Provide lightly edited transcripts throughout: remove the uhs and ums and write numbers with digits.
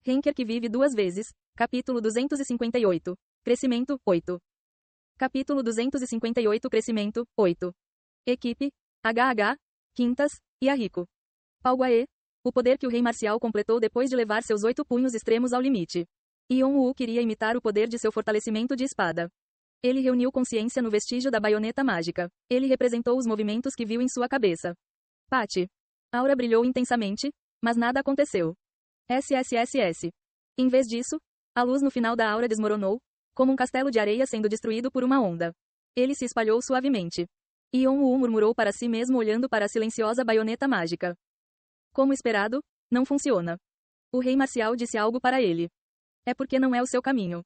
Henker que vive duas vezes. Capítulo 258. Crescimento, 8. Capítulo 258 Crescimento, 8. Equipe, HH, Quintas, e Arrico. Palguaê, o poder que o rei marcial completou depois de levar seus 8 punhos extremos ao limite. Yon-Woo queria imitar o poder de seu fortalecimento de espada. Ele reuniu consciência no vestígio da baioneta mágica. Ele representou os movimentos que viu em sua cabeça. Pate. Aura brilhou intensamente, mas nada aconteceu. SSSS. Em vez disso, a luz no final da aura desmoronou, como um castelo de areia sendo destruído por uma onda. Ele se espalhou suavemente. Yon-Woo murmurou para si mesmo olhando para a silenciosa baioneta mágica. Como esperado, não funciona. O rei marcial disse algo para ele. É porque não é o seu caminho.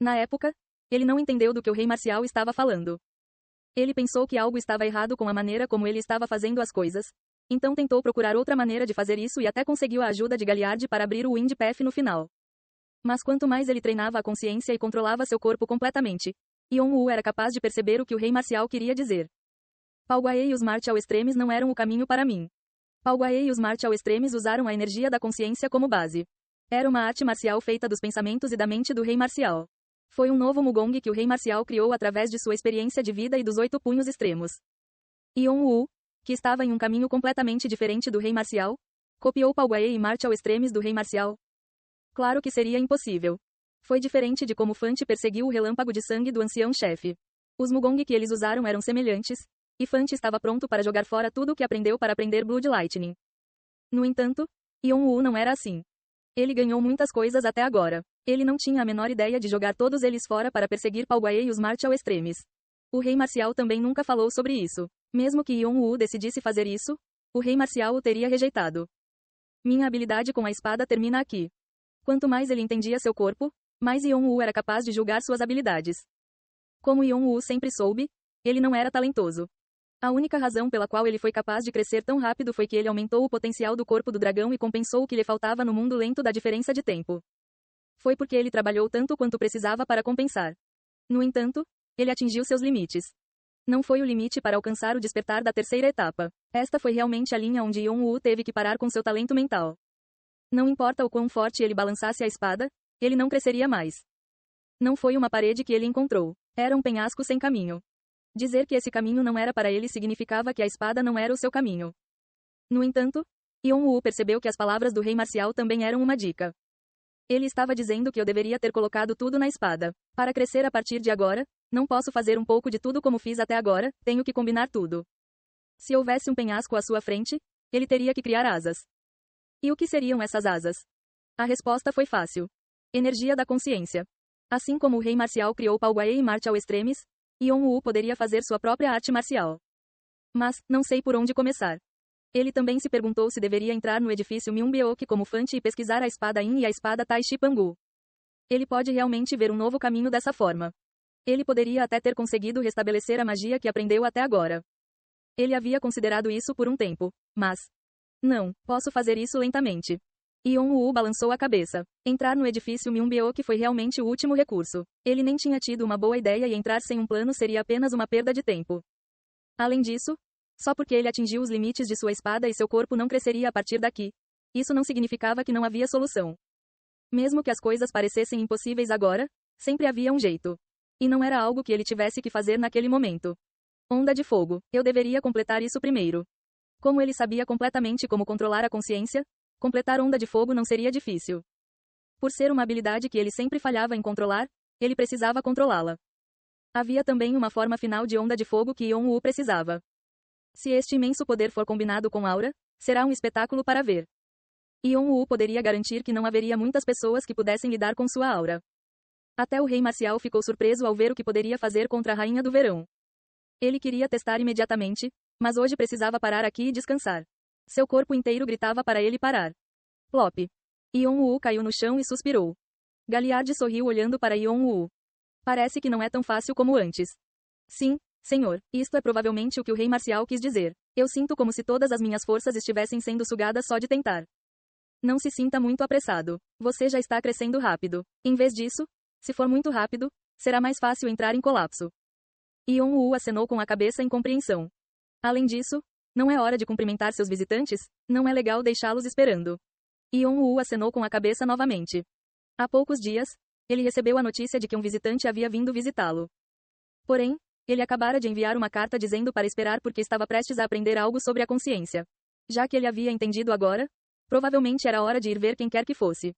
Na época, ele não entendeu do que o rei marcial estava falando. Ele pensou que algo estava errado com a maneira como ele estava fazendo as coisas. Então tentou procurar outra maneira de fazer isso e até conseguiu a ajuda de Galliard para abrir o Wind Path no final. Mas quanto mais ele treinava a consciência e controlava seu corpo completamente, Yon-Woo era capaz de perceber o que o rei marcial queria dizer. Palguaê e os Martial Extremes não eram o caminho para mim. Palguaê e os Martial Extremes usaram a energia da consciência como base. Era uma arte marcial feita dos pensamentos e da mente do rei marcial. Foi um novo Mugong que o rei marcial criou através de sua experiência de vida e dos 8 punhos extremos. Yon-Woo, que estava em um caminho completamente diferente do rei marcial, copiou Palguaê e Martial Extremes do rei marcial. Claro que seria impossível. Foi diferente de como Fante perseguiu o relâmpago de sangue do ancião-chefe. Os Mugong que eles usaram eram semelhantes, e Fante estava pronto para jogar fora tudo o que aprendeu para aprender Blood Lightning. No entanto, Yon-Woo não era assim. Ele ganhou muitas coisas até agora. Ele não tinha a menor ideia de jogar todos eles fora para perseguir Palguaê e os Martial Extremes. O rei marcial também nunca falou sobre isso. Mesmo que Yon-Woo decidisse fazer isso, o rei marcial o teria rejeitado. Minha habilidade com a espada termina aqui. Quanto mais ele entendia seu corpo, mais Yon-Woo era capaz de julgar suas habilidades. Como Yon-Woo sempre soube, ele não era talentoso. A única razão pela qual ele foi capaz de crescer tão rápido foi que ele aumentou o potencial do corpo do dragão e compensou o que lhe faltava no mundo lento da diferença de tempo. Foi porque ele trabalhou tanto quanto precisava para compensar. No entanto, ele atingiu seus limites. Não foi o limite para alcançar o despertar da terceira etapa. Esta foi realmente a linha onde Yon-Woo teve que parar com seu talento mental. Não importa o quão forte ele balançasse a espada, ele não cresceria mais. Não foi uma parede que ele encontrou. Era um penhasco sem caminho. Dizer que esse caminho não era para ele significava que a espada não era o seu caminho. No entanto, Yon-Woo percebeu que as palavras do rei marcial também eram uma dica. Ele estava dizendo que eu deveria ter colocado tudo na espada. Para crescer a partir de agora, não posso fazer um pouco de tudo como fiz até agora, tenho que combinar tudo. Se houvesse um penhasco à sua frente, ele teria que criar asas. E o que seriam essas asas? A resposta foi fácil. Energia da consciência. Assim como o rei marcial criou Palguaê e Martial Extremes, Yon-Woo poderia fazer sua própria arte marcial. Mas, não sei por onde começar. Ele também se perguntou se deveria entrar no edifício Myung-Beok como Fante e pesquisar a espada Yin e a espada Tai Chi Pangu. Ele pode realmente ver um novo caminho dessa forma. Ele poderia até ter conseguido restabelecer a magia que aprendeu até agora. Ele havia considerado isso por um tempo, mas... Não, posso fazer isso lentamente. Yon-Woo balançou a cabeça. Entrar no edifício Myung-Beok foi realmente o último recurso. Ele nem tinha tido uma boa ideia e entrar sem um plano seria apenas uma perda de tempo. Além disso, só porque ele atingiu os limites de sua espada e seu corpo não cresceria a partir daqui, isso não significava que não havia solução. Mesmo que as coisas parecessem impossíveis agora, sempre havia um jeito. E não era algo que ele tivesse que fazer naquele momento. Onda de fogo. Eu deveria completar isso primeiro. Como ele sabia completamente como controlar a consciência, completar onda de fogo não seria difícil. Por ser uma habilidade que ele sempre falhava em controlar, ele precisava controlá-la. Havia também uma forma final de onda de fogo que Yon-Woo precisava. Se este imenso poder for combinado com aura, será um espetáculo para ver. Yon-Woo poderia garantir que não haveria muitas pessoas que pudessem lidar com sua aura. Até o rei marcial ficou surpreso ao ver o que poderia fazer contra a rainha do verão. Ele queria testar imediatamente, mas hoje precisava parar aqui e descansar. Seu corpo inteiro gritava para ele parar. Plop. Yon-Woo caiu no chão e suspirou. Galliard sorriu olhando para Yon-Woo. Parece que não é tão fácil como antes. Sim, senhor, isto é provavelmente o que o rei marcial quis dizer. Eu sinto como se todas as minhas forças estivessem sendo sugadas só de tentar. Não se sinta muito apressado. Você já está crescendo rápido. Em vez disso, se for muito rápido, será mais fácil entrar em colapso. Yon-Woo acenou com a cabeça em compreensão. Além disso, não é hora de cumprimentar seus visitantes? Não é legal deixá-los esperando. Yeon-woo acenou com a cabeça novamente. Há poucos dias, ele recebeu a notícia de que um visitante havia vindo visitá-lo. Porém, ele acabara de enviar uma carta dizendo para esperar porque estava prestes a aprender algo sobre a consciência. Já que ele havia entendido agora, provavelmente era hora de ir ver quem quer que fosse.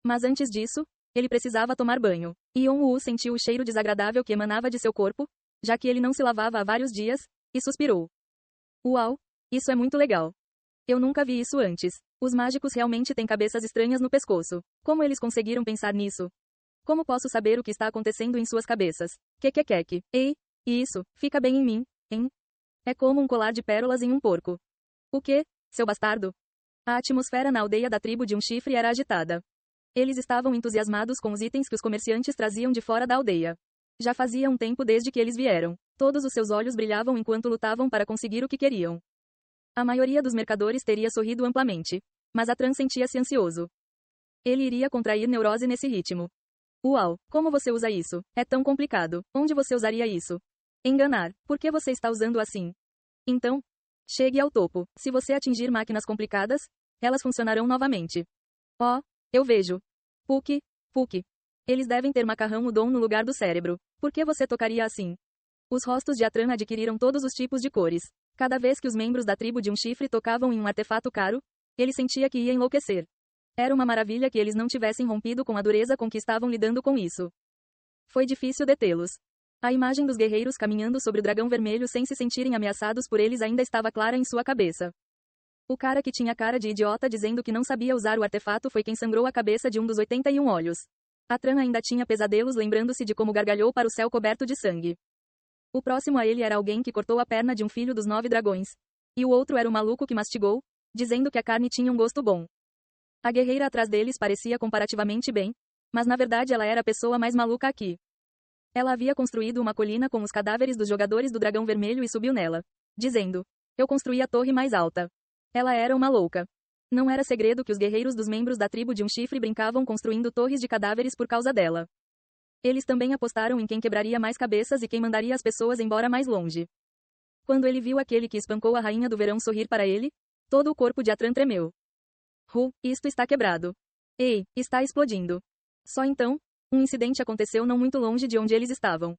Mas antes disso, ele precisava tomar banho. Yeon-woo sentiu o cheiro desagradável que emanava de seu corpo, já que ele não se lavava há vários dias, e suspirou. Uau! Isso é muito legal. Eu nunca vi isso antes. Os mágicos realmente têm cabeças estranhas no pescoço. Como eles conseguiram pensar nisso? Como posso saber o que está acontecendo em suas cabeças? Quequequeque. Ei, isso, fica bem em mim, hein? É como um colar de pérolas em um porco. O quê, seu bastardo? A atmosfera na aldeia da tribo de um chifre era agitada. Eles estavam entusiasmados com os itens que os comerciantes traziam de fora da aldeia. Já fazia um tempo desde que eles vieram. Todos os seus olhos brilhavam enquanto lutavam para conseguir o que queriam. A maioria dos mercadores teria sorrido amplamente. Mas Atran sentia-se ansioso. Ele iria contrair neurose nesse ritmo. Uau, como você usa isso? É tão complicado. Onde você usaria isso? Enganar. Por que você está usando assim? Então, chegue ao topo. Se você atingir máquinas complicadas, elas funcionarão novamente. Oh, eu vejo. Puck. Eles devem ter macarrão udon no lugar do cérebro. Por que você tocaria assim? Os rostos de Atran adquiriram todos os tipos de cores. Cada vez que os membros da tribo de um chifre tocavam em um artefato caro, ele sentia que ia enlouquecer. Era uma maravilha que eles não tivessem rompido com a dureza com que estavam lidando com isso. Foi difícil detê-los. A imagem dos guerreiros caminhando sobre o dragão vermelho sem se sentirem ameaçados por eles ainda estava clara em sua cabeça. O cara que tinha cara de idiota dizendo que não sabia usar o artefato foi quem sangrou a cabeça de um dos 81 olhos. Atran ainda tinha pesadelos lembrando-se de como gargalhou para o céu coberto de sangue. O próximo a ele era alguém que cortou a perna de um filho dos 9 dragões. E o outro era o maluco que mastigou, dizendo que a carne tinha um gosto bom. A guerreira atrás deles parecia comparativamente bem, mas na verdade ela era a pessoa mais maluca aqui. Ela havia construído uma colina com os cadáveres dos jogadores do dragão vermelho e subiu nela, dizendo: eu construí a torre mais alta. Ela era uma louca. Não era segredo que os guerreiros dos membros da tribo de um chifre brincavam construindo torres de cadáveres por causa dela. Eles também apostaram em quem quebraria mais cabeças e quem mandaria as pessoas embora mais longe. Quando ele viu aquele que espancou a rainha do verão sorrir para ele, todo o corpo de Atran tremeu. Isto está quebrado. Ei, está explodindo. Só então, um incidente aconteceu não muito longe de onde eles estavam.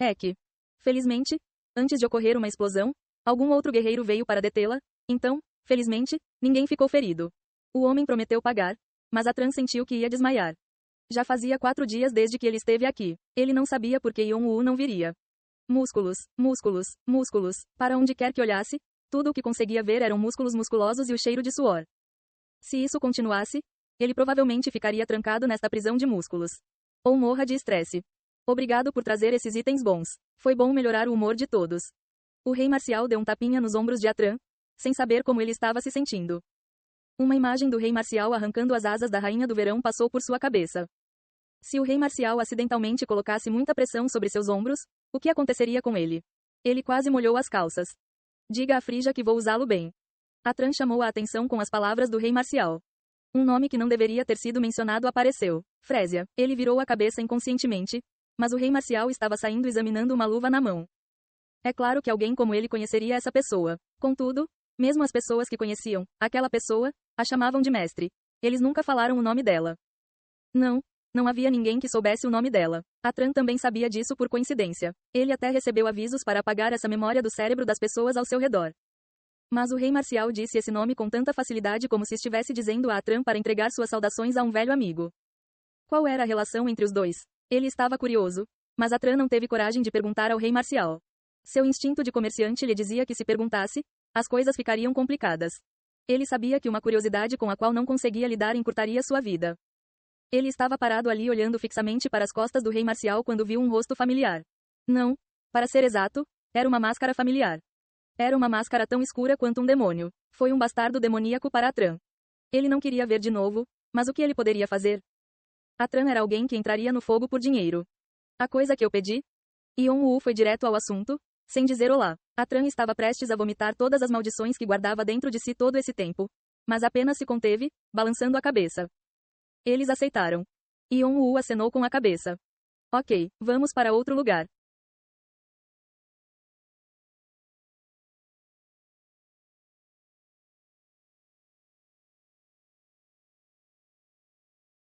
É que, felizmente, antes de ocorrer uma explosão, algum outro guerreiro veio para detê-la, então, felizmente, ninguém ficou ferido. O homem prometeu pagar, mas Atran sentiu que ia desmaiar. Já fazia 4 dias desde que ele esteve aqui. Ele não sabia por que Yeon-woo não viria. Músculos, para onde quer que olhasse, tudo o que conseguia ver eram músculos musculosos e o cheiro de suor. Se isso continuasse, ele provavelmente ficaria trancado nesta prisão de músculos. Ou morra de estresse. Obrigado por trazer esses itens bons. Foi bom melhorar o humor de todos. O rei marcial deu um tapinha nos ombros de Atran, sem saber como ele estava se sentindo. Uma imagem do rei marcial arrancando as asas da rainha do verão passou por sua cabeça. Se o rei marcial acidentalmente colocasse muita pressão sobre seus ombros, o que aconteceria com ele? Ele quase molhou as calças. Diga a Frija que vou usá-lo bem. Atran chamou a atenção com as palavras do rei marcial. Um nome que não deveria ter sido mencionado apareceu. Frésia. Ele virou a cabeça inconscientemente, mas o rei marcial estava saindo examinando uma luva na mão. É claro que alguém como ele conheceria essa pessoa. Contudo, mesmo as pessoas que conheciam aquela pessoa, a chamavam de mestre. Eles nunca falaram o nome dela. Não havia ninguém que soubesse o nome dela. Atran também sabia disso por coincidência. Ele até recebeu avisos para apagar essa memória do cérebro das pessoas ao seu redor. Mas o rei marcial disse esse nome com tanta facilidade como se estivesse dizendo a Atran para entregar suas saudações a um velho amigo. Qual era a relação entre os dois? Ele estava curioso, mas Atran não teve coragem de perguntar ao rei marcial. Seu instinto de comerciante lhe dizia que se perguntasse, as coisas ficariam complicadas. Ele sabia que uma curiosidade com a qual não conseguia lidar encurtaria sua vida. Ele estava parado ali olhando fixamente para as costas do rei marcial quando viu um rosto familiar. Não, para ser exato, era uma máscara familiar. Era uma máscara tão escura quanto um demônio. Foi um bastardo demoníaco para Atran. Ele não queria ver de novo, mas o que ele poderia fazer? Atran era alguém que entraria no fogo por dinheiro. A coisa que eu pedi? Yeon-woo foi direto ao assunto, sem dizer olá. Atran estava prestes a vomitar todas as maldições que guardava dentro de si todo esse tempo, mas apenas se conteve, balançando a cabeça. Eles aceitaram. Yeon-woo acenou com a cabeça. Ok, vamos para outro lugar.